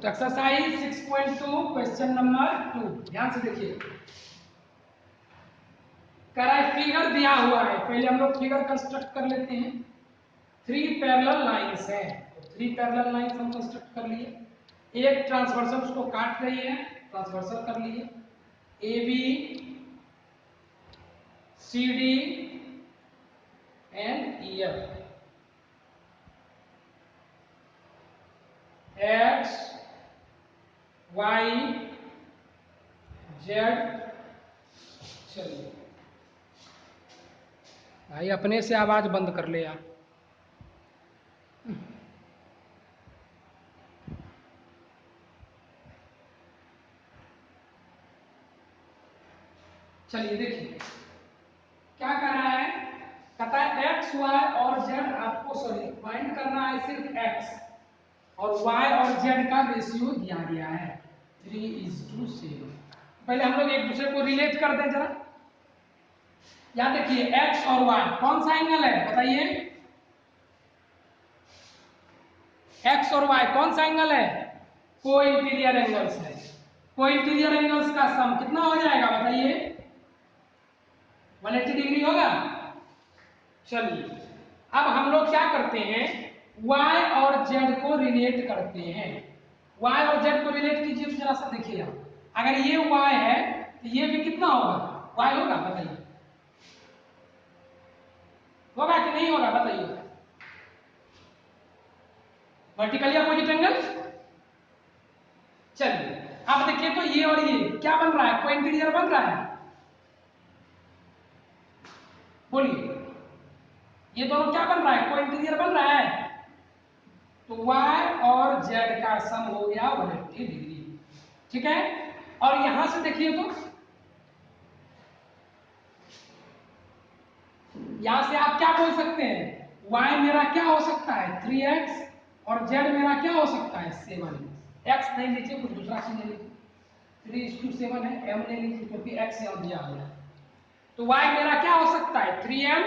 तो exercise 6.2 question number 2 ध्यान से देखिए। कह रहा है फिगर दिया हुआ है, पहले हम लोग फिगर कंस्ट्रक्ट कर लेते हैं। 3 पैरेलल लाइंस है, तो 3 पैरेलल लाइंस हम कंस्ट्रक्ट कर लिए। एक ट्रांसवर्सल उसको काट रही है, ट्रांसवर्सल कर लिए। A B C D and E F, X Y Z. चलिए भाई अपने से आवाज बंद कर ले यार। चलिए देखिए क्या कर रहा है, कहता है एक्स वाई और जेड आपको सॉरी फाइंड करना है सिर्फ एक्स और वाई और जेड का रेशियो दिया गया है 3:7। पहले हम लोग एक दूसरे को रिलेट कर दें जरा। या देखिए एक्स और वाई कौन सा एंगल है बताइए, एक्स और वाई कौन सा एंगल है, को इंटीरियर एंगल्स है। को इंटीरियर एंगल्स का सम कितना हो जाएगा बताइए, 180 डिग्री होगा। चलिए अब हम लोग क्या करते हैं, y और z को रिलेट करते हैं। y और z को रिलेट कीजिए तो जरा सा देखिए आप, अगर ये y है तो ये भी कितना होगा, y होगा बताइए, होगा कि नहीं होगा बताइए। Vertically opposite angle. चलिए अब देखिए तो ये और ये क्या बन रहा है, को इंटीरियर बन रहा है, बोलिए ये दोनों क्या बन रहा है, को इंटीरियर बन रहा है। तो y और z का सम हो गया 180 डिग्री, ठीक है। और यहां से देखिए तो यहां से आप क्या बोल सकते हैं, y मेरा क्या हो सकता है 3x और z मेरा क्या हो सकता है 7। x नहीं लीजिए, कुछ दूसरा चीज ले लीजिए, 3:7 है, m ले लीजिए क्योंकि x यहां दिया हुआ है। तो y मेरा क्या हो सकता है 3m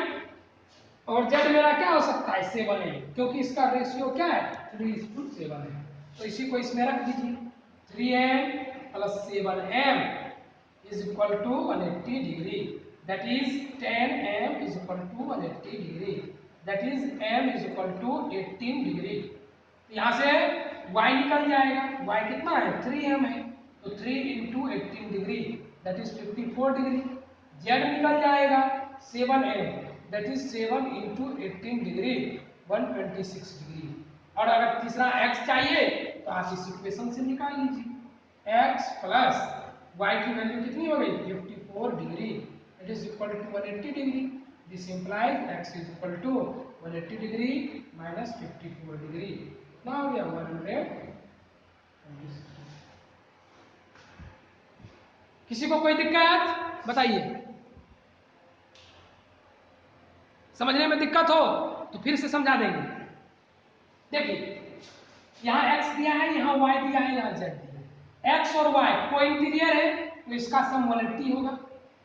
और z मेरा क्या हो सकता है 7m, क्योंकि इसका रेशियो क्या है 3:7 है। तो इसी को इसमें रख दीजिए, 3m + 7m is equal to 180 degree, that is 10m is equal to 180 degree, that is m is equal to 18 degree. तो यहाँ से y निकल जाएगा, y कितना है 3m है, तो 3 × 18 degree that is 54 degree. z निकल जाएगा 7m that is 7 × 18 degree 126 degree. और अगर तीसरा x चाहिए तो आप इस इक्वेशन से निकाल लीजिए, x प्लस y की वैल्यू कितनी हो गई 54 degree, it is equal to 180 degree. This implies x is equal to 180 degree minus 54 degree, कितना हो गया 100। किसी को कोई दिक्कत बताइए, समझने में दिक्कत हो तो फिर से समझा देंगे। देखिए यहाँ x दिया है, यहाँ y दिया है, यहाँ z दिया है। x और y को इंटीरियर है तो इसका सम 180 होगा,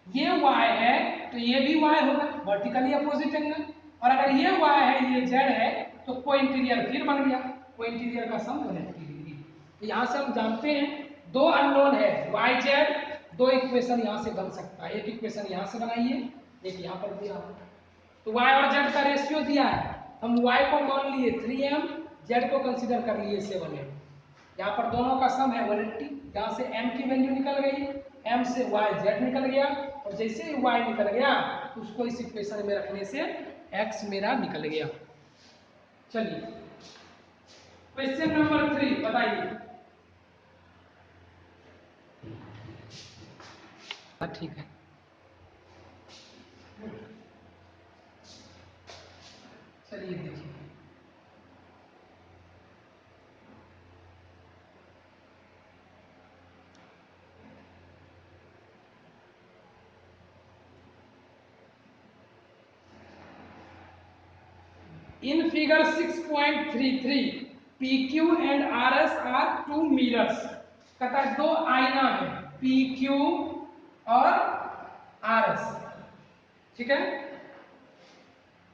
ये y है तो ये भी y होगा, वर्टिकली अपोजिट एंगल। और अगर ये y है ये z है तो को इंटीरियर फिर बन गया, को इंटीरियर का सम 180 डिग्री। तो यहाँ से हम जानते हैं दो अननोन है y z, दो इक्वेशन यहाँ से बन सकता है, एक इक्वेशन यहाँ से बनाइए, एक यहाँ पर दिया हुआ। तो y और z का रेशियो दिया है, हम y को मान लिए 3m, z को कंसीडर कर लिए 7m। यहाँ पर दोनों का सम है 180, यहाँ से m की वैल्यू निकल गई, m से y z निकल गया, और जैसे ही y निकल गया उसको इस इक्वेशन में रखने से x मेरा निकल गया। चलिए क्वेश्चन नंबर 3 बताइए। ठीक है चलिए देखिए, in figure 6.33 PQ and RS are two mirrors। कहता है दो आईना है PQ और RS, ठीक है,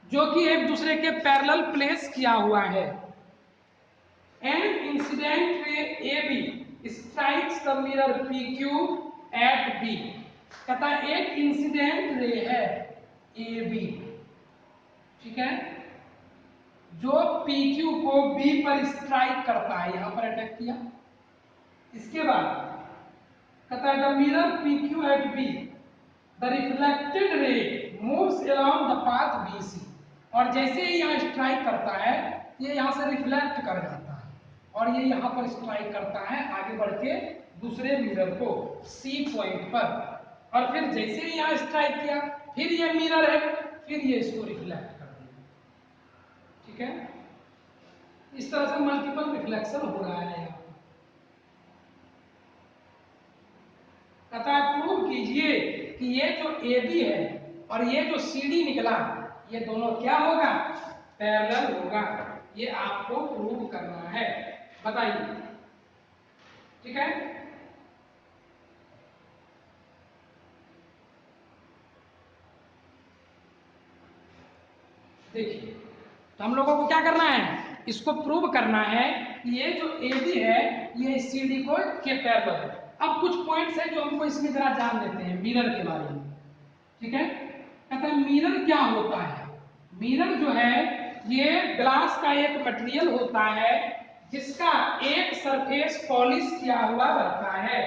जो कि एक दूसरे के पैरेलल प्लेस किया हुआ है। And incident ray A B strikes the mirror P Q at B. कहता है एक इंसिडेंट रे है ए बी, ठीक है, जो पी क्यू को बी पर स्ट्राइक करता है, यहां पर अटैक किया। इसके बाद कहता है the mirror P Q at B the reflected ray moves along the path B C. और जैसे ही यहाँ स्ट्राइक करता है ये यहाँ से रिफ्लेक्ट कर जाता है और ये यहाँ पर स्ट्राइक करता है आगे बढ़ के दूसरे मिरर को सी पॉइंट पर। और फिर जैसे ही यहाँ स्ट्राइक किया फिर ये मिरर है, फिर ये इसको रिफ्लेक्ट कर देगा, ठीक है। इस तरह से मल्टीपल रिफ्लेक्शन हो रहा है यहाँ। कहता है प्रूव कीजिए कि ये जो ए बी है और ये जो सी डी निकला ये दोनों क्या होगा, पैरेलल होगा। ये आपको प्रूव करना है, बताइए, ठीक है। देखिए तो हम लोगों को क्या करना है, इसको प्रूव करना है कि ये जो ए बी है ये सी डी को के पैरेलल है। अब कुछ पॉइंट्स है जो हमको इसमें जरा जान लेते हैं मिरर के बारे में, ठीक है। कहते हैं मिरर क्या होता है। मिरर जो है ये ग्लास का एक मटेरियल होता है जिसका एक सरफेस पॉलिश किया हुआ रहता है,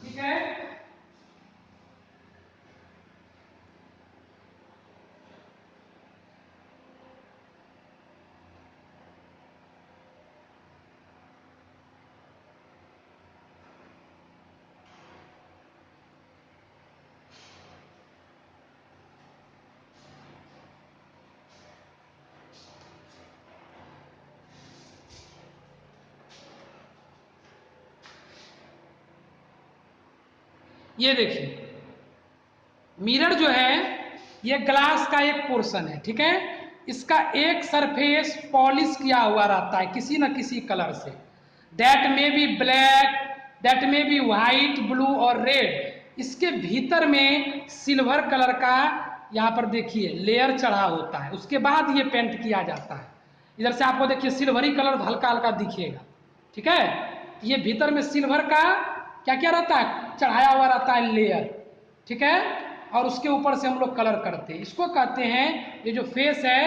ठीक है। ये देखिए मिरर जो है ये ग्लास का एक पोर्शन है, ठीक है। इसका एक सरफेस पॉलिश किया हुआ रहता है किसी न किसी कलर से, that may be black, that may be white, blue और रेड। इसके भीतर में सिल्वर कलर का यहाँ पर देखिए लेयर चढ़ा होता है, उसके बाद ये पेंट किया जाता है। इधर से आपको देखिए सिल्वरी कलर हल्का हल्का दिखेगा, ठीक है। ये भीतर में सिल्वर का क्या क्या रहता है, चढ़ाया हुआ रहता है लेयर, ठीक है। और उसके ऊपर से हम लोग कलर करते हैं, इसको कहते हैं ये जो फेस है,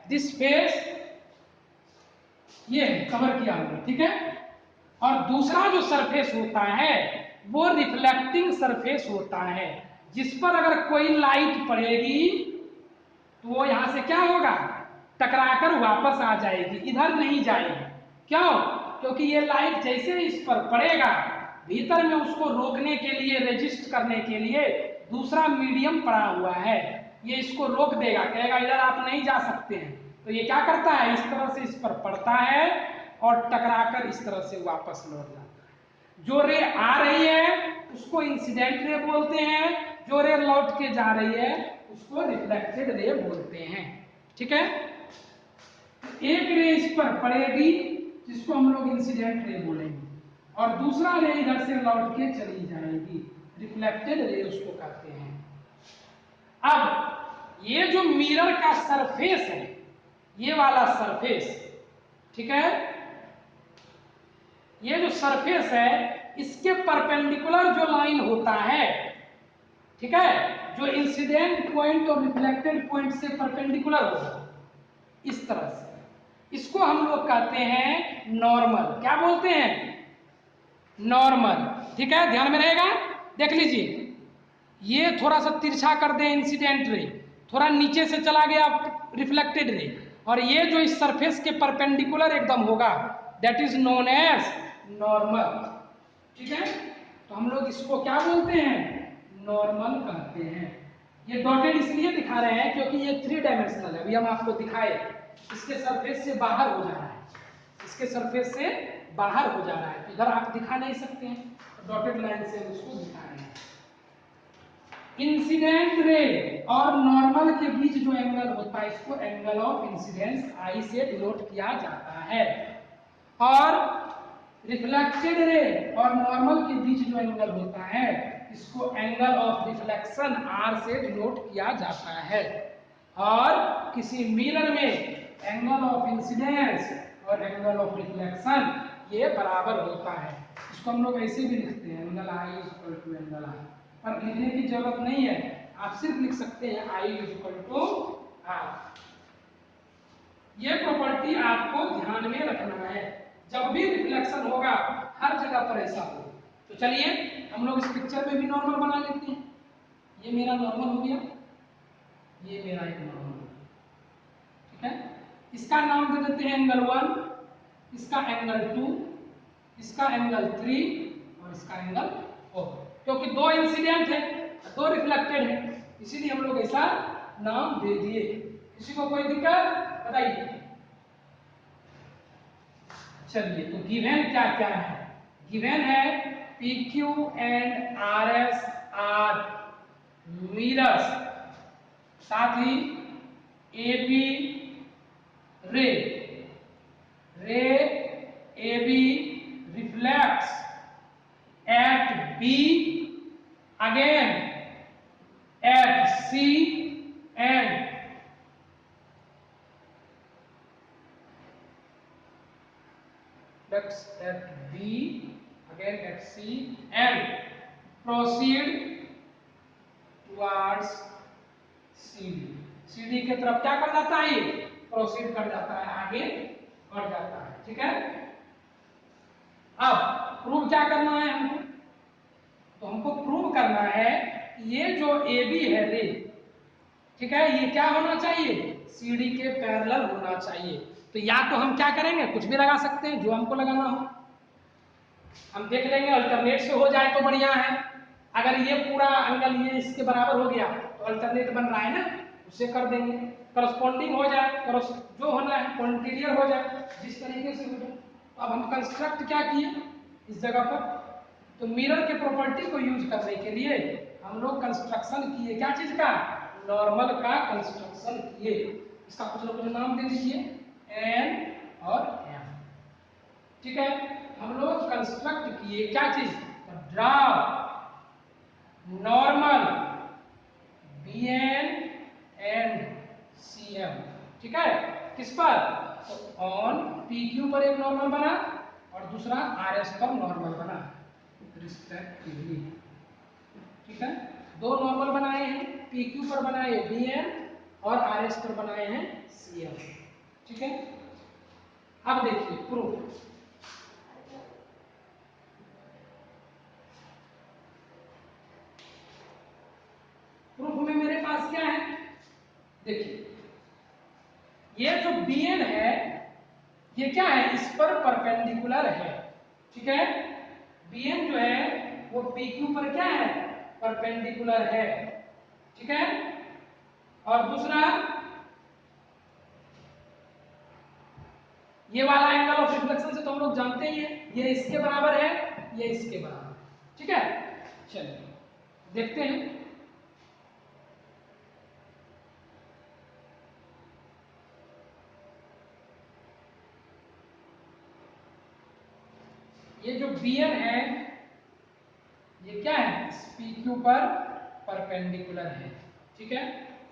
दिस फेस ये कवर किया हुआ, ठीक है। और दूसरा जो सरफेस होता है वो रिफ्लेक्टिंग सरफेस होता है, जिस पर अगर कोई लाइट पड़ेगी तो वो यहां से क्या होगा, टकराकर वापस आ जाएगी, इधर नहीं जाएगी। क्यों, क्योंकि ये लाइट जैसे इस पर पड़ेगा भीतर में उसको रोकने के लिए, रेजिस्ट करने के लिए दूसरा मीडियम पड़ा हुआ है, ये इसको रोक देगा, कहेगा इधर आप नहीं जा सकते हैं। तो ये क्या करता है, इस तरह से इस पर पड़ता है और टकराकर इस तरह से वापस लौट जाता है। जो रे आ रही है उसको इंसिडेंट रे बोलते हैं, जो रे लौट के जा रही है उसको रिफ्लेक्टेड रे बोलते हैं, ठीक है। एक रे इस पर पड़ेगी जिसको हम लोग इंसिडेंट रे बोलेंगे और दूसरा रे इधर से लौट के चली जाएगी, रिफ्लेक्टेड रे उसको कहते हैं। अब ये जो मिरर का सरफेस है, ये वाला सरफेस, ठीक है, ये जो सरफेस है इसके परपेंडिकुलर जो लाइन होता है, ठीक है, जो इंसिडेंट पॉइंट और रिफ्लेक्टेड पॉइंट से परपेंडिकुलर होगा इस तरह से, इसको हम लोग कहते हैं नॉर्मल। क्या बोलते हैं, नॉर्मल, ठीक है। ध्यान में रहेगा, देख लीजिए ये थोड़ा सा तिरछा कर दें इंसिडेंट रे, थोड़ा नीचे से चला गया रिफ्लेक्टेड रे, और ये जो इस सरफेस के परपेंडिकुलर एकदम होगा that is known as normal, ठीक है। तो हम लोग इसको क्या बोलते हैं, नॉर्मल कहते हैं। ये डॉटेड इसलिए दिखा रहे हैं क्योंकि ये 3 डायमेंशनल है, अभी हम आपको दिखाए इसके सरफेस से बाहर हो जा रहा है, इसके सरफेस से बाहर हो जा रहा है, तो इधर आप दिखा नहीं सकते हैं, डॉटेड लाइन से उसको दिखा रहे हैं। इंसिडेंट रे और नॉर्मल के बीच जो एंगल होता है इसको एंगल ऑफ इंसिडेंस आई से डिनोट किया जाता है, और रिफ्लेक्टेड रे और नॉर्मल के बीच जो एंगल होता है इसको एंगल ऑफ रिफ्लेक्शन आर से डिनोट किया जाता है। और किसी मिरर में एंगल ऑफ इंसिडेंस और एंगल ऑफ रिफ्लेक्शन ये बराबर होता है। इसको हम लोग ऐसे भी लिखते हैं, angle I is equal to angle R, पर लिखने की जरूरत नहीं है, आप सिर्फ लिख सकते हैं आई इज इक्वल टू आर। ये प्रॉपर्टी आपको ध्यान में रखना है, जब भी रिफ्लेक्शन होगा हर जगह पर ऐसा हो। तो चलिए हम लोग इस पिक्चर में भी नॉर्मल बना लेते हैं। ये मेरा नॉर्मल हो गया, ये मेरा एक नॉर्मल हो गया, ठीक है। इसका नाम दे देते हैं एंगल 1, इसका एंगल 2, इसका एंगल 3 और इसका एंगल 4, क्योंकि दो इंसिडेंट है, दो रिफ्लेक्टेड है, इसीलिए हम लोग ऐसा नाम दे दिए। किसी को कोई दिक्कत बताइए। चलिए तो गिवन क्या क्या है? गिवन है PQ and RS are mirrors, साथ ही AB ray AB reflects at B again at C and at B again at C and proceed towards CD। CD के तरफ क्या कर जाता है? ये प्रोसीड कर जाता है, आगे बढ़ जाता है, ठीक है। अब प्रूव क्या करना है हमको? तो हमको प्रूव करना है ये जो AB है रे, ठीक है, ये क्या होना चाहिए? CD के पैरेलल होना चाहिए। तो या तो हम क्या करेंगे, कुछ भी लगा सकते हैं जो हमको लगाना हो, हम देख लेंगे अल्टरनेट से हो जाए तो बढ़िया है। अगर ये पूरा एंगल ये इसके बराबर हो गया तो अल्टरनेट बन रहा है ना, उसे कर देंगे, करस्पॉन्डिंग हो जाए, जो होना है कॉन्टिन्यूअर हो जाए, जिस तरीके से हो जाए। तो अब हम कंस्ट्रक्ट क्या किए इस जगह पर? तो मिरर के प्रॉपर्टी को यूज करने के लिए हम लोग कंस्ट्रक्शन किए, क्या चीज का? नॉर्मल का कंस्ट्रक्शन किए। इसका कुछ ना कुछ नाम दे दीजिए, एन और एम, ठीक है। हम लोग कंस्ट्रक्ट किए क्या चीज? Draw normal BN and CM, ठीक है। किस पर? तो ऑन PQ पर एक नॉर्मल बना और दूसरा RS पर नॉर्मल बना रिस्पेक्टिवली, ठीक है। दो नॉर्मल बनाए हैं, PQ पर बनाए BN और RS पर बनाए हैं CM, ठीक है। अब देखिए प्रूफ। प्रूफ में मेरे पास क्या है? देखिए ये जो BN है ये क्या है? इस पर परपेंडिकुलर है, ठीक है। BN जो है वो PQ पर क्या है? परपेंडिकुलर है, ठीक है। और दूसरा ये वाला एंगल ऑफ रिफ्लेक्शन से तो हम लोग जानते ही हैं, ये इसके बराबर है, ये इसके बराबर, ठीक है। चलिए देखते हैं। ये जो BN है ये क्या है? PQ पर परपेंडिकुलर है, ठीक है।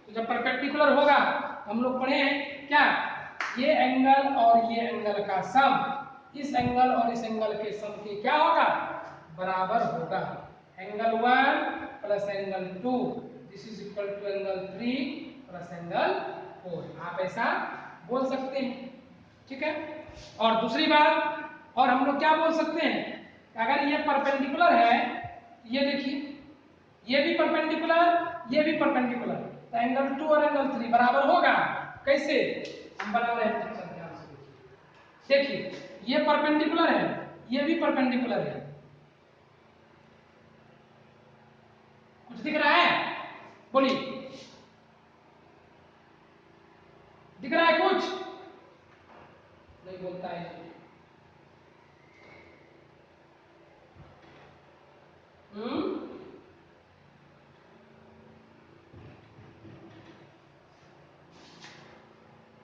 तो जब परपेंडिकुलर होगा तो हम लोग पढ़े हैं क्या? ये एंगल और ये एंगल का सम इस एंगल और इस एंगल के सम के क्या होगा? बराबर होगा। Angle 1 plus angle 2 this is equal to angle 3 plus angle 4, आप ऐसा बोल सकते हैं, ठीक है। और दूसरी बात और हम लोग क्या बोल सकते हैं? अगर ये परपेंडिकुलर है, ये देखिए ये भी परपेंडिकुलर, ये भी परपेंडिकुलर, तो एंगल 2 और एंगल 3 बराबर होगा। कैसे? हम बना रहे हैं पिक्चर, ध्यान से देखिए ये परपेंडिकुलर है, ये भी परपेंडिकुलर है, कुछ दिख रहा है? बोलिए, दिख रहा है कुछ? नहीं बोलता है।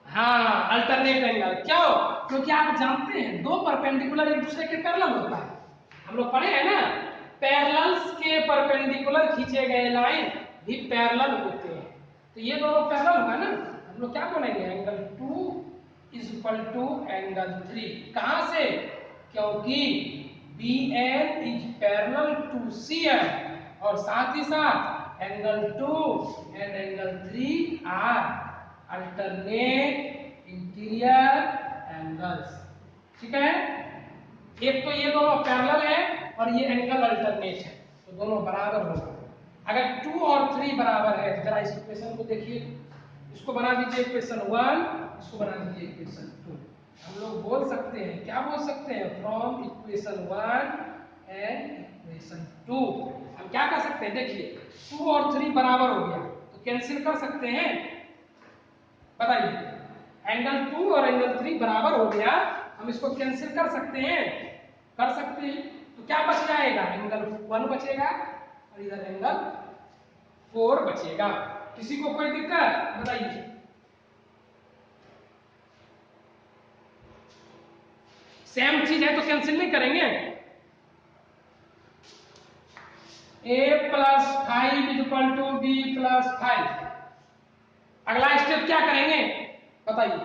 हाँ अल्टरनेट एंगल क्यों? क्योंकि आप जानते हैं दो परपेंडिकुलर एक दूसरे के पैरेलल होता है, हम लोग पढ़े हैं ना, पैरेलल्स के परपेंडिकुलर खींचे गए लाइन भी पैरेलल होते हैं। तो ये दोनों पैरेलल होगा ना, हम लोग क्या बोलेंगे? Angle 2 is equal to angle 3। कहां से? क्योंकि BN is parallel to CN और साथ ही साथ angle 2 and angle 3 are alternate interior angles. ठीक है, एक तो ये दोनों पैरेलल है और ये एंगल अल्टरनेट है, तो दोनों बराबर होगा। अगर 2 और 3 बराबर है तो जरा इस इक्वेशन को देखिए, इसको बना दीजिए इक्वेशन 1, इसको बना दीजिए इक्वेशन 2। हम लोग बोल सकते हैं, क्या बोल सकते हैं, फ्रॉम इक्वेशन 1 एंड इक्वेशन 2 हम क्या कर सकते हैं, देखिए 2 और 3 बराबर हो गया तो कैंसिल कर सकते हैं। बताइए, एंगल 2 और एंगल 3 बराबर हो गया, हम इसको कैंसिल कर सकते हैं, कर सकते हैं। तो क्या बच जाएगा, एंगल 1 बचेगा और इधर एंगल 4 बचेगा। किसी को कोई दिक्कत बताइए। सेम चीज है तो कैंसिल नहीं करेंगे। a plus 5 equal to b plus 5। अगला स्टेप क्या करेंगे बताइए।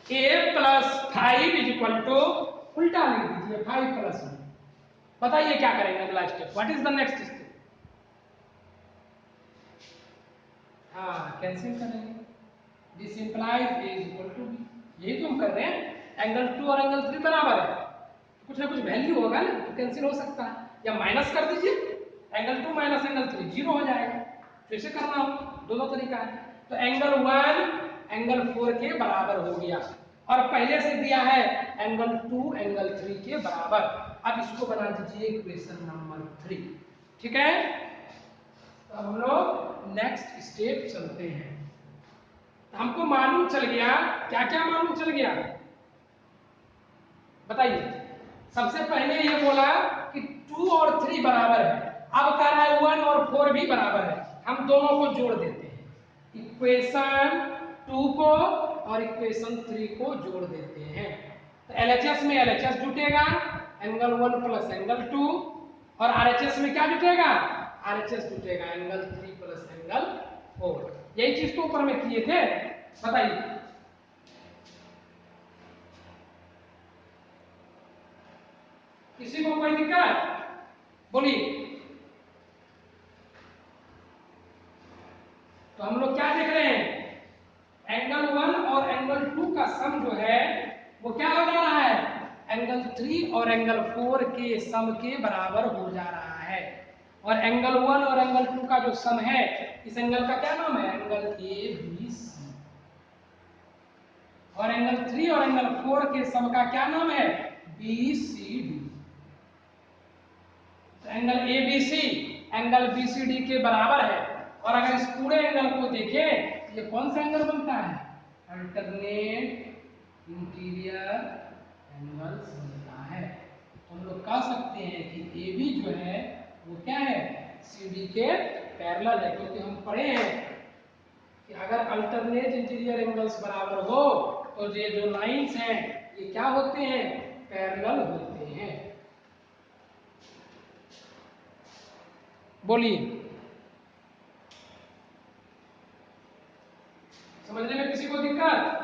a प्लस 5 इक्वल टू उल्टा लिख दीजिए 5 प्लस 1। बताइए क्या करेंगे अगला step, what is the next step. हाँ, कैंसिल करेंगे, this implies a is equal to b। यही तो हम कर रहे हैं, एंगल 2 और एंगल 3 बराबर है, कुछ ना कुछ वैल्यू होगा ना, तो कैंसिल हो सकता है। या माइनस कर दीजिए, एंगल 2 माइनस एंगल 3 जीरो हो जाएगा। फिर से करना हो, दोनों तरीका है। तो एंगल 1 एंगल 4 के बराबर हो गया और पहले से दिया है एंगल 2 एंगल 3 के बराबर। अब इसको बना दीजिए इक्वेशन नंबर 3। ठीक है, तो हम लोग नेक्स्ट स्टेप चलते हैं। हमको मालूम चल गया, क्या क्या मालूम चल गया बताइए। सबसे पहले ये बोला कि 2 और 3 बराबर है, अब कह रहा है 1 और 4 भी बराबर है। हम दोनों को जोड़ देते हैं, इक्वेशन 2 को और इक्वेशन 3 को जोड़ देते हैं। तो LHS में LHS जुटेगा, एंगल 1 प्लस एंगल 2, और RHS में क्या जुटेगा, RHS जुटेगा एंगल 3 प्लस एंगल 4। यही चीज तो ऊपर में किए थे, बताइए। किसी को कोई दिक्कत बोलिए। तो हम लोग क्या देख रहे हैं, एंगल 1 और एंगल 2 का सम जो है वो क्या हो जा रहा है, एंगल 3 और एंगल 4 के सम के बराबर हो जा रहा है। और एंगल 1 और एंगल 2 का जो सम है, इस एंगल का क्या नाम है, एंगल ABC। और एंगल 3 और एंगल 4 के सम का क्या नाम है, BCD। तो एंगल ABC एंगल BCD के बराबर है। और अगर इस पूरे एंगल को देखें तो ये कौन सा एंगल बनता है, अल्टरनेट इंटीरियर एंगल्स बनता है। तो हम लोग कह सकते हैं कि AB जो है वो क्या है, CD के पैरेलल है, क्योंकि हम पढ़े हैं कि अगर अल्टरनेट इंटीरियर एंगल्स बराबर हो तो ये जो लाइंस हैं ये क्या होते हैं, पैरेलल होते हैं। बोलिए, समझने में किसी को दिक्कत।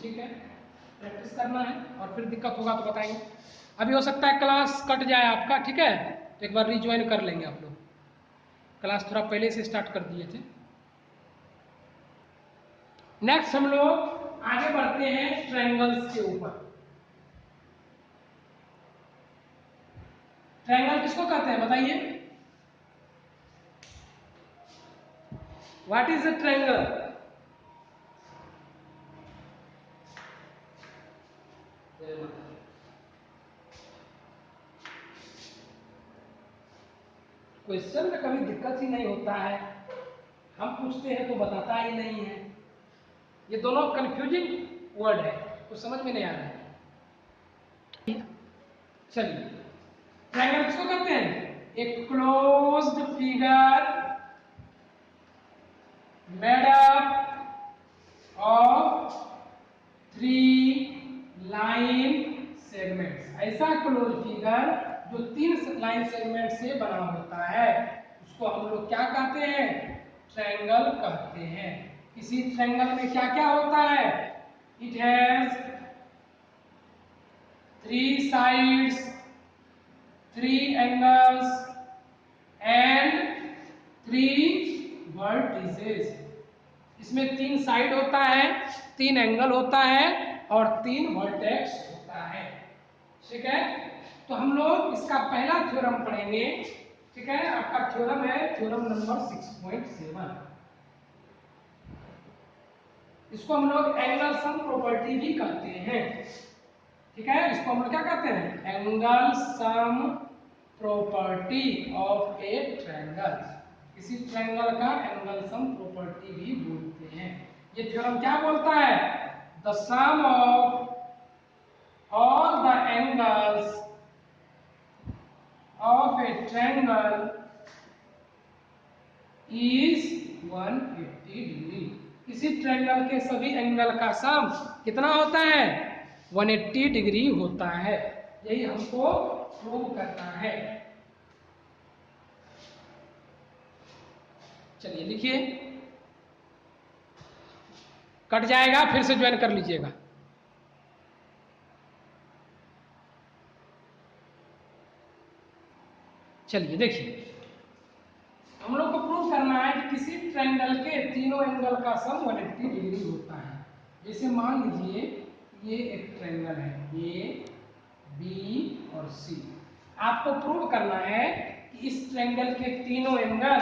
ठीक है, प्रैक्टिस करना है और फिर दिक्कत होगा तो बताएंगे। अभी हो सकता है क्लास कट जाए आपका, ठीक है, तो एक बार रिज्वाइन कर लेंगे आप लोग। क्लास थोड़ा पहले से स्टार्ट कर दिए थे। नेक्स्ट हम लोग आगे बढ़ते हैं ट्रायंगल्स के ऊपर। ट्रायंगल किसको कहते हैं बताइए, what is a triangle. Question में कभी दिक्कत ही नहीं होता है, हम पूछते हैं तो बताता ही नहीं है। ये दोनों कंफ्यूजिंग वर्ड है, कुछ समझ में नहीं आ रहा है। चलिए, ट्रायंगल किसको कहते हैं, एक closed figure made up of 3 line segments. ऐसा क्लोज फिगर जो 3 लाइन सेगमेंट से बना होता है उसको हम लोग क्या कहते हैं? ट्रायंगल कहते हैं। किसी ट्रायंगल में क्या क्या होता है? It has 3 sides, 3 angles and 3 vertices। इसमें 3 साइड होता है, 3 एंगल होता है और 3 वर्टेक्स होता है। ठीक है, तो हम लोग इसका पहला थ्योरम पढ़ेंगे। ठीक है, आपका थ्योरम है थ्योरम नंबर 6.7। इसको हम लोग एंगल सम प्रॉपर्टी भी कहते हैं। ठीक है, इसको हम लोग क्या कहते हैं? Angle sum property of a triangle. किसी ट्रायंगल का एंगल सम प्रॉपर्टी भी बोलते हैं। ये थ्योरम क्या बोलता है? The sum of all the angles of a triangle is 180 degree. किसी ट्रायंगल के सभी एंगल का सम कितना होता है? 180 डिग्री होता है। यही हमको प्रूव करना है। चलिए लिखिए, कट जाएगा फिर से ज्वाइन कर लीजिएगा। चलिए देखिए, हम लोग को प्रूव करना है कि किसी ट्रायंगल के तीनों एंगल का सम 180 डिग्री होता है। जैसे मान लीजिए ये एक ट्रायंगल है, ए बी और सी। आपको प्रूव करना है कि इस ट्रायंगल के तीनों एंगल,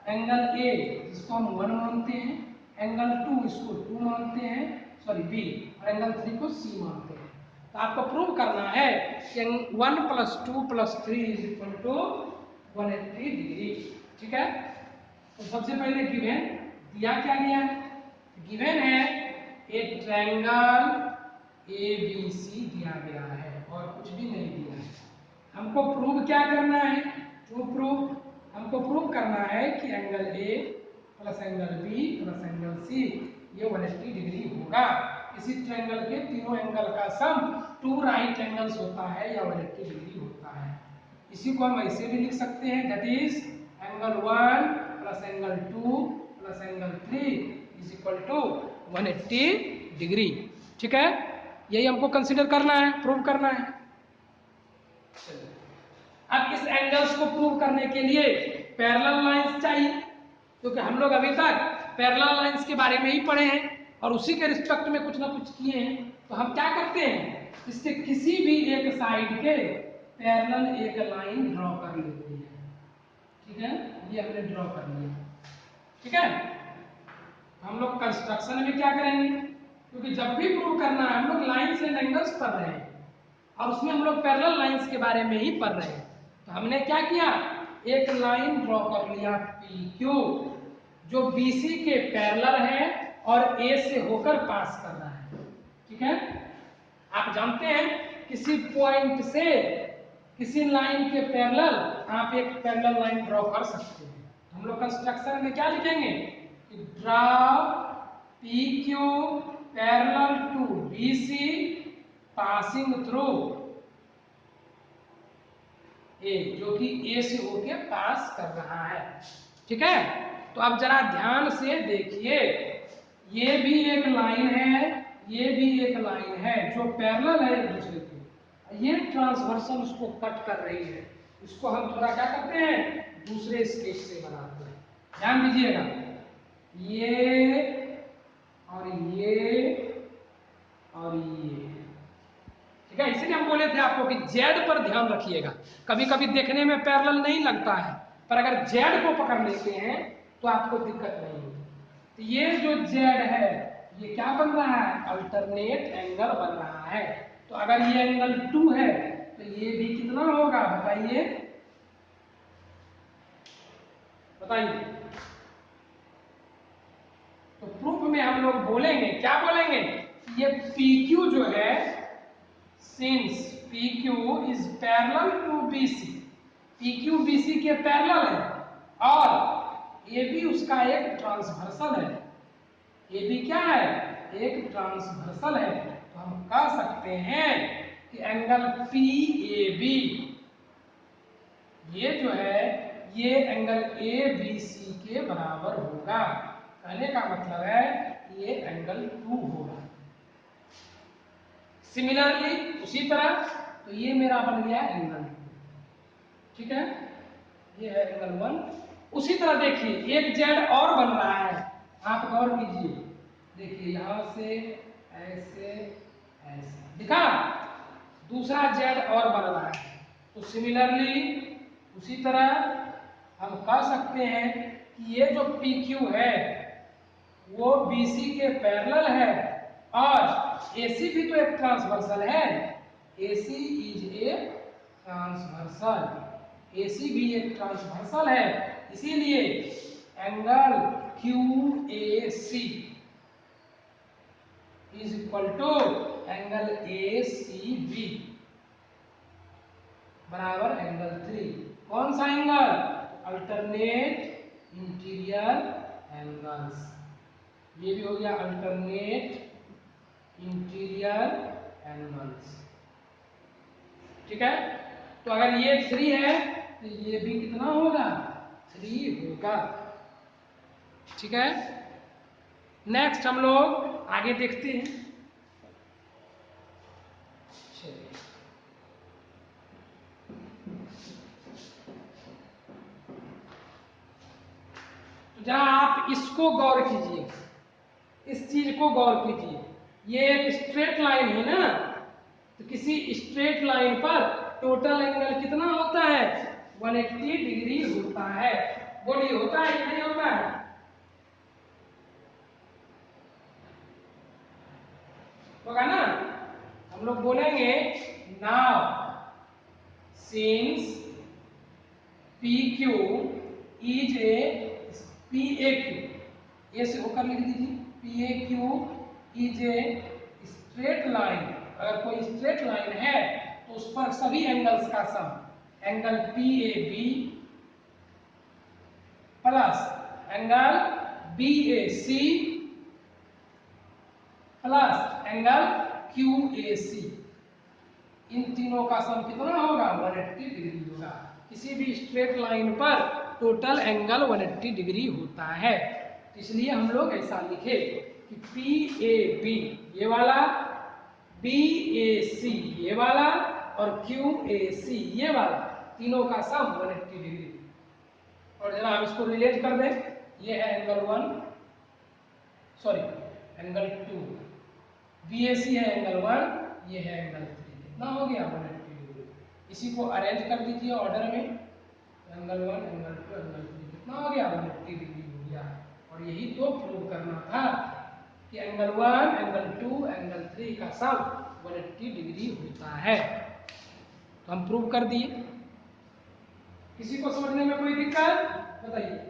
एंगल ए जिसको हम 1 मानते हैं, एंगल 2 इसको 2 मानते हैं, सॉरी बी, और एंगल 3 को सी मानते हैं। तो आपको प्रूव करना है कि 1 + 2 + 3 = 180 डिग्री। ठीक है, तो सबसे पहले गिवन दिया क्या गया है? गिवन है ए ट्रायंगल ABC दिया गया है और कुछ भी नहीं दिया है। हमको प्रूव क्या करना है? टू प्रूव, हमको प्रूव करना है कि angle A plus angle B plus angle C ये 180 डिग्री होगा। इसी ट्रायंगल के तीनों एंगल का सम 2 राइट एंगल्स होता है या 180 डिग्री होता है। इसी को हम ऐसे भी लिख सकते हैं, that is angle 1 plus angle 2 plus angle 3 = 180 degree. ठीक है, यही हमको कंसीडर करना है, प्रूव करना है। अब इस एंगल्स को प्रूव करने के लिए पैरेलल लाइंस चाहिए, क्योंकि हम लोग अभी तक पैरेलल लाइंस के बारे में ही पढ़े हैं और उसी के रिस्पेक्ट में कुछ ना कुछ किए हैं। तो हम क्या करते हैं, इससे किसी भी एक साइड के पैरेलल एक लाइन ड्रॉ कर लेते हैं। ठीक है, ये हमने ड्रॉ कर लिया। ठीक है, हम लोग कंस्ट्रक्शन में क्या करेंगे, क्योंकि जब भी प्रूव करना है हम लोग लाइंस एंड एंगल्स पढ़ रहे हैं और उसमें हम लोग पैरेलल लाइंस के बारे में ही पढ़ रहे हैं। तो हमने क्या किया, एक लाइन ड्रॉ कर लिया PQ जो BC के पैरेलल है और A से होकर पास कर रहा है। ठीक है, आप जानते हैं किसी पॉइंट से किसी लाइन के पैरेलल आप एक पैरेलल लाइन ड्रॉ कर सकते हैं। हम लोग कंस्ट्रक्शन में क्या लिखेंगे, draw PQ parallel to BC passing through A, जो कि A से होके पास कर रहा है। ठीक है, तो अब जरा ध्यान से देखिए, ये भी एक लाइन है, ये भी एक लाइन है जो पैरेलल है एक दूसरे के। ये ट्रांसवर्सल उसको कट कर रही है। इसको हम थोड़ा क्या करते हैं, दूसरे स्केच से बनाते हैं। ध्यान दीजिएगा, ये और ये और ये। ठीक है, इसीलिए हम बोले थे आपको कि जेड पर ध्यान रखिएगा। कभी कभी देखने में पैरेलल नहीं लगता है, पर अगर जेड को पकड़ लेते हैं तो आपको दिक्कत नहीं होगी। तो ये जो जेड है ये क्या बन रहा है, अल्टरनेट एंगल बन रहा है। तो अगर ये एंगल 2 है तो ये भी कितना होगा बताइए, बताइए। तो प्रूफ में हम लोग बोलेंगे, क्या बोलेंगे, ये PQ जो है, since PQ is parallel to BC, PQ BC के पैरेलल है और AB उसका एक ट्रांसवर्सल है। AB क्या है, एक ट्रांसवर्सल है। तो हम कह सकते हैं कि एंगल पी ए बी ये जो है ये एंगल ए बी सी के बराबर होगा। कहने का मतलब है ये एंगल 2 होगा। सिमिलरली उसी तरह तो ये मेरा बन गया एंगल 2, ठीक है, ये है एंगल 1। उसी तरह देखिए एक जेड और बन रहा है, आप गौर कीजिए, देखिए यहां से ऐसे ऐसे दिखा, दूसरा जेड और बन रहा है। तो सिमिलरली उसी तरह हम कह सकते हैं कि ये जो पी क्यू है वो बीसी के पैरेलल है और एसी भी तो एक ट्रांसवर्सल है, AC is a transversal, AC भी एक ट्रांसवर्सल है, इसीलिए angle Q A C is equal to angle A C B बराबर एंगल 3। कौन सा एंगल? अल्टरनेट इंटीरियर एंगल्स, ये भी हो गया अल्टरनेट इंटीरियर एंगल्स, ठीक है। तो अगर ये 3 है तो ये भी कितना होगा? 3 होगा, ठीक है। नेक्स्ट हम लोग आगे देखते हैं। चलिए तो जरा आप इसको गौर कीजिए, इस चीज को गौर कीजिए, ये एक स्ट्रेट लाइन है ना, तो किसी स्ट्रेट लाइन पर टोटल एंगल कितना होता है? 180 डिग्री होता है। बोलिए होता है कि नहीं होता है? होगा ना। हम लोग बोलेंगे now since P Q is A P A Q, ऐसे होकर लिख दीजिए, P A Q is a straight line. अगर कोई स्ट्रेट लाइन है तो उस पर सभी एंगल्स का sum, angle P A B plus angle B A C plus angle Q A C, इन तीनों का सम कितना होगा? 180 डिग्री होगा। किसी भी स्ट्रेट लाइन पर टोटल एंगल 180 डिग्री होता है, तो इसलिए हम लोग ऐसा लिखे कि पी ए बी ये वाला, बी ए सी ये वाला और क्यू ए सी ये वाला, तीनों का सम 180 डिग्री। और जरा हम इसको रिलेट कर दें, ये है angle 1, sorry angle 2, B A सी है एंगल 1, ये है एंगल 3, कितना हो गया? 180 डिग्री। इसी को अरेंज कर दीजिए ऑर्डर में, एंगल 1 एंगल 2 एंगल 3 कितना हो गया? 180 डिग्री हो गया। और यही तो प्रूव करना था कि एंगल 1 एंगल 2 एंगल 3 का सम 180 डिग्री होता है, तो हम प्रूव कर दिए। किसी को समझने में कोई दिक्कत बताइए?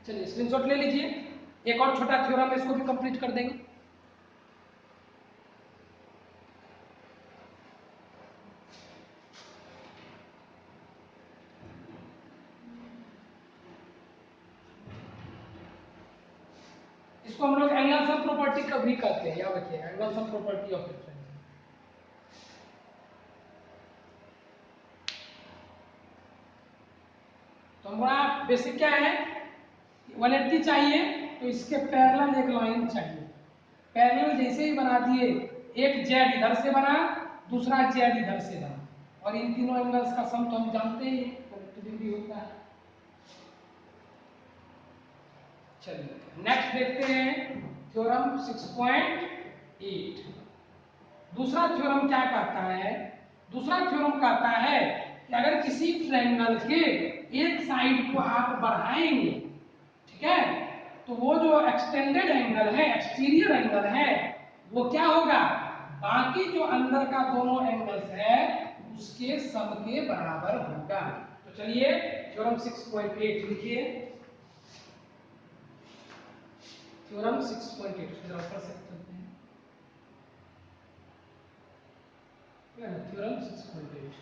चलिए स्क्रीनशॉट ले लीजिए, एक और छोटा थ्योरम है, इसको भी कंप्लीट कर देंगे। इसको हम लोग एंगल्स ऑफ प्रॉपर्टी का भी कहते हैं, याद रखिएगा, angles of property of difference. तो हमारा बेसिक क्या है? 180 चाहिए तो इसके पैरेलल एक लाइन चाहिए। पैरेलल जैसे ही बना दिए, एक जेड इधर से बना, दूसरा जेड इधर से बना, और इन तीनों एंगल्स का सम तो हम जानते ही 180 डिग्री होता है। चलिए नेक्स्ट देखते हैं थ्योरम 6.8। दूसरा थ्योरम क्या कहता है? दूसरा थ्योरम कहता है कि अगर किसी ट्रायंगल के एक साइड को आप बढ़ाएंगे, ठीक है, तो वो जो एक्सटेंडेड एंगल है, एक्सटीरियर एंगल है, वो क्या होगा? बाकी जो अंदर का दोनों एंगल्स है उसके सम के बराबर होगा। तो चलिए थ्योरम 6.8 लिखिए। थ्योरम 6.8 जरा ऊपर से चलते हैं। थ्योरम 6.8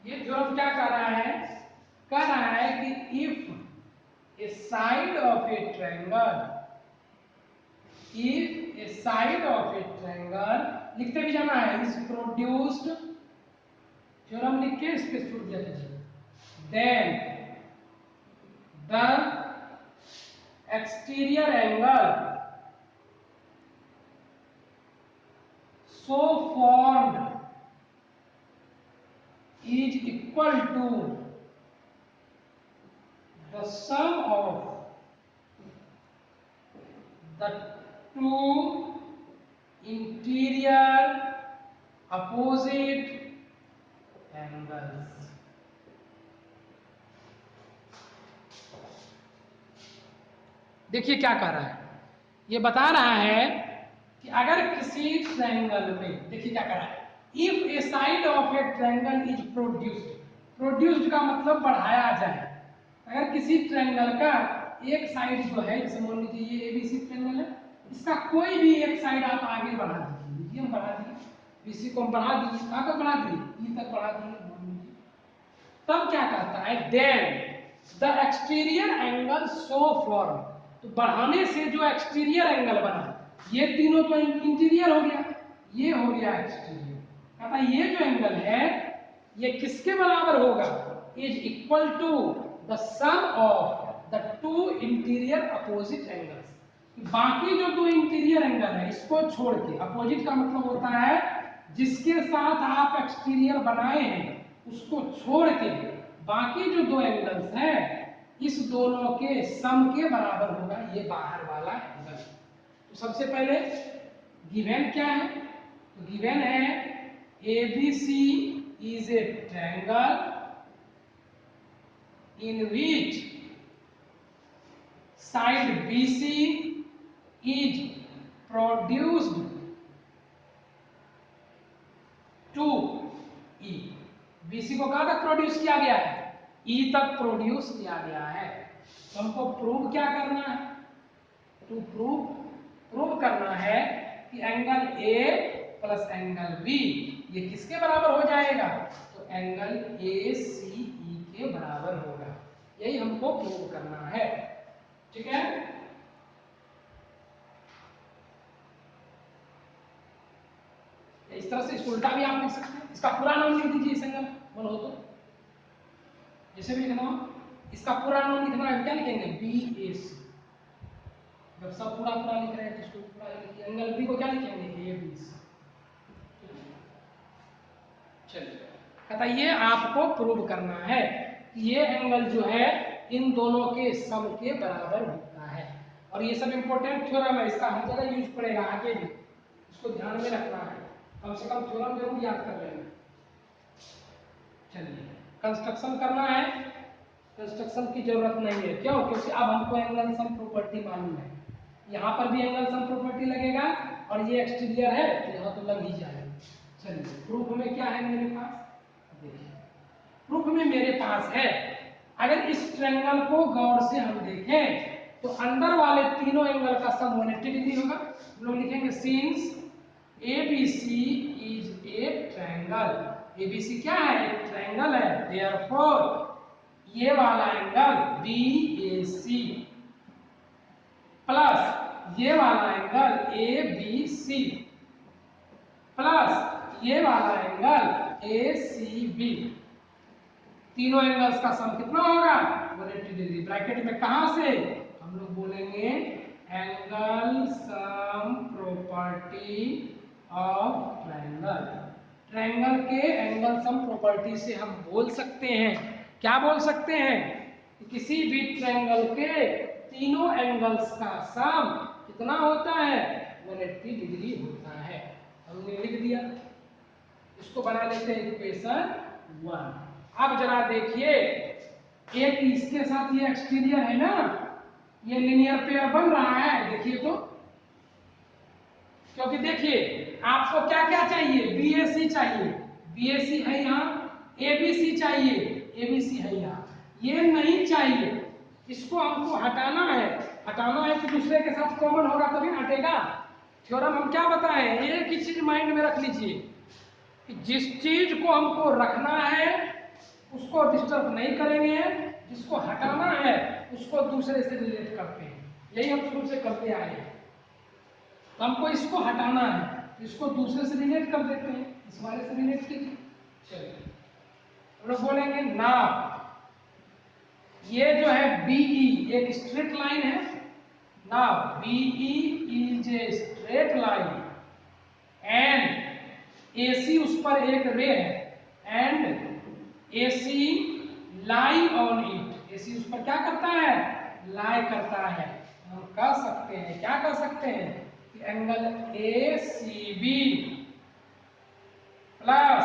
ये थ्योरम क्या कह रहा है? कह रहा है कि if A side of a triangle, if A side of a triangle, लिखते भी जाना है, इज प्रोड्यूस्ड, थ्योरम लिख के इस पे छोड़ दिया कीजिए, then the exterior angle so formed is equal to the sum of the two interior opposite angles। देखिए क्या कर रहा है, ये बता रहा है कि अगर किसी ट्रायंगल में, देखिए क्या कर रहा है, if A side of a triangle is produced, produced का मतलब बढ़ाया जाए, अगर किसी ट्रायंगल का एक साइड जो है, जैसे मान लीजिए ये एबीसी ट्रायंगल है, इसका कोई भी एक साइड आप आगे बढ़ा दीजिए, हम बढ़ा दिए, बीसी को हम बढ़ा दिए, कहाँ तक बढ़ा दिए, ई तक बढ़ा दिए, तब क्या करता है, then the exterior angle so form, तो बढ़ाने से जो एक्सटीरियर एंगल बना, ये तीनों तो इंटीरियर हो गया, ये हो गया एक्सटीरियर, कहता है ये जो एंगल है ये किसके बराबर होगा, is equal to the sum of the two interior opposite angles, बाकी जो दो इंटीरियर एंगल है इसको छोड़ के, अपोजिट का मतलब होता है जिसके साथ आप एक्सटीरियर बनाए हैं उसको छोड़ के बाकी जो दो एंगल्स हैं इस दोनों के सम के बराबर होगा ये बाहर वाला एंगल। तो सबसे पहले गिवन क्या है, तो गिवन है ABC is a triangle in which side BC is produced to E। BC को कहां तक प्रोड्यूस किया गया है, E तक प्रोड्यूस किया गया है। तो हमको प्रूव क्या करना है, टू प्रूव करना है कि angle A plus angle B ये किसके बराबर हो जाएगा, तो एंगल ACE के बराबर होगा, यही हमको प्रूव करना है। ठीक है, इस तरह से इसको उल्टा भी आप लिख सकते हैं, इसका पूरा नाम लिख दीजिए इस एंगल मन हो तो, जैसे भी लिखना हो इसका पूरा नाम लिखना है, क्या लिखेंगे BAC, जब सब पूरा पूरा लिख रहे हैं तो इसको पूरा लिखिए, एंगल B को क्या लिखेंगे ABC। चलिए, कहता ये आपको प्रूव करना है कि ये एंगल जो है इन दोनों के सम के बराबर होता है, और ये सब इंपॉर्टेंट थ्योरम है, इसका हर जगह यूज पड़ेगा आगे भी, इसको ध्यान में रखना है, कम से कम थ्योरम जरूर याद कर लेना। चलिए कंस्ट्रक्शन करना है, कंस्ट्रक्शन की जरूरत नहीं है, क्यों, क्योंकि अब हमको एंगल सम प्रॉपर्टी मालूम है, यहाँ पर भी एंगल सम प्रॉपर्टी लगेगा और ये एक्सटीरियर है तो यहाँ तो लग ही जाएगा। चलिए प्रूफ में क्या है मेरे पास, देखिए प्रूफ में मेरे पास है, अगर इस ट्रायंगल को गौर से हम देखें तो अंदर वाले तीनों एंगल का सम 180 डिग्री होगा। हम लोग लिखेंगे since ABC is a triangle, ABC क्या है, एक ट्रायंगल है, देयरफॉर ये वाला एंगल BAC प्लस ये वाला एंगल ABC प्लस ये वाला एंगल ACB, तीनों एंगल्स का सम कितना होगा 180 डिग्री। ब्रैकेट में कहां से हम लोग बोलेंगे angle sum property of triangle, triangle के एंगल सम प्रॉपर्टी से हम बोल सकते हैं, क्या बोल सकते हैं कि किसी भी ट्रायंगल के तीनों एंगल्स का सम कितना होता है 180 डिग्री होता है। हमने लिख दिया, इसको बना लेते हैं इक्वेशन 1। अब जरा देखिए एक इसके साथ ये एक्सटीरियर है ना, ये लिनियर पेयर बन रहा है, देखिए तो, क्योंकि देखिए आपको क्या क्या चाहिए, BAC चाहिए, BAC है यहाँ, ABC चाहिए, ABC है यहाँ, ये नहीं चाहिए इसको हमको हटाना है कि दूसरे के साथ कॉमन होगा तभी ना हटेगा। थ्योरम हम क्या बताएं, एक ही चीज माइंड में रख लीजिए कि जिस चीज को हमको रखना है उसको डिस्टर्ब नहीं करेंगे, जिसको हटाना है उसको दूसरे से रिलेट करते हैं। यही हम शुरू से करते आए हैं। तो हमको इसको हटाना है, इसको दूसरे से रिलेट कर देते हैं, इस वाले से रिलेट कीजिए। चलिए हम लोग बोलेंगे नाव, ये जो है बीई एक स्ट्रेट लाइन है। Now BE is a straight line and AC उस पर एक रे है and AC lie on it. AC उस पर क्या करता है, लाई करता है। हम कह सकते हैं, क्या कह सकते हैं कि angle A C B plus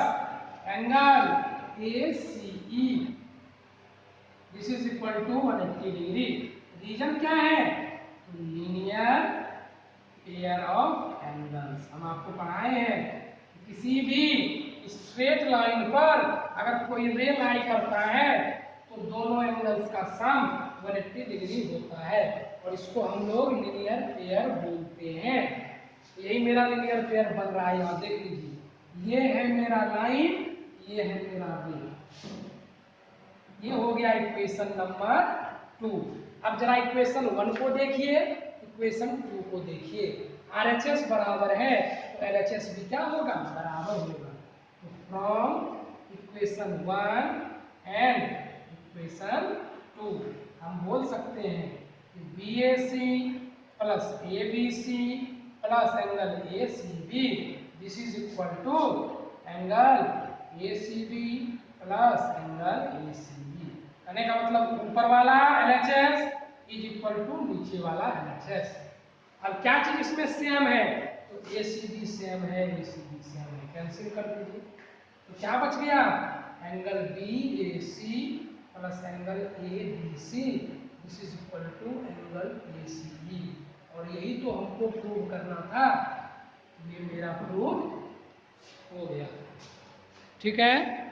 angle A C E this is equal to 180 degree. Reason क्या है, लीनियर पेयर ऑफ एंगल्स। हम आपको पढ़ाए हैं किसी भी स्ट्रेट लाइन पर अगर कोई रे लाई करता है तो दोनों एंगल्स का सम 180 डिग्री होता है और इसको हम लोग लीनियर पेयर बोलते हैं। यही मेरा लीनियर पेयर बन रहा है, यहाँ देख लीजिए, ये है मेरा लाइन, ये है मेरा रे। ये हो गया इक्वेशन नंबर 2। अब जरा इक्वेशन 1 को देखिए, इक्वेशन 2 को देखिए। RHS बराबर है तो LHS भी क्या होगा, बराबर होगा। तो फ्रॉम इक्वेशन 1 एंड इक्वेशन 2 हम बोल सकते हैं कि BAC plus ABC plus angle ACB this is equal to angle ACB plus angle ACB। कहने का मतलब ऊपर वाला LHS इज इक्वल टू नीचे वाला LHS। अब क्या चीज इसमें सेम है, तो ACB सेम है, ACB सेम है, कैंसिल कर दीजिए। तो क्या बच गया, angle BAC plus angle ABC this is equal to angle ACB। और यही तो हमको प्रूव करना था, ये मेरा प्रूव हो गया। ठीक है।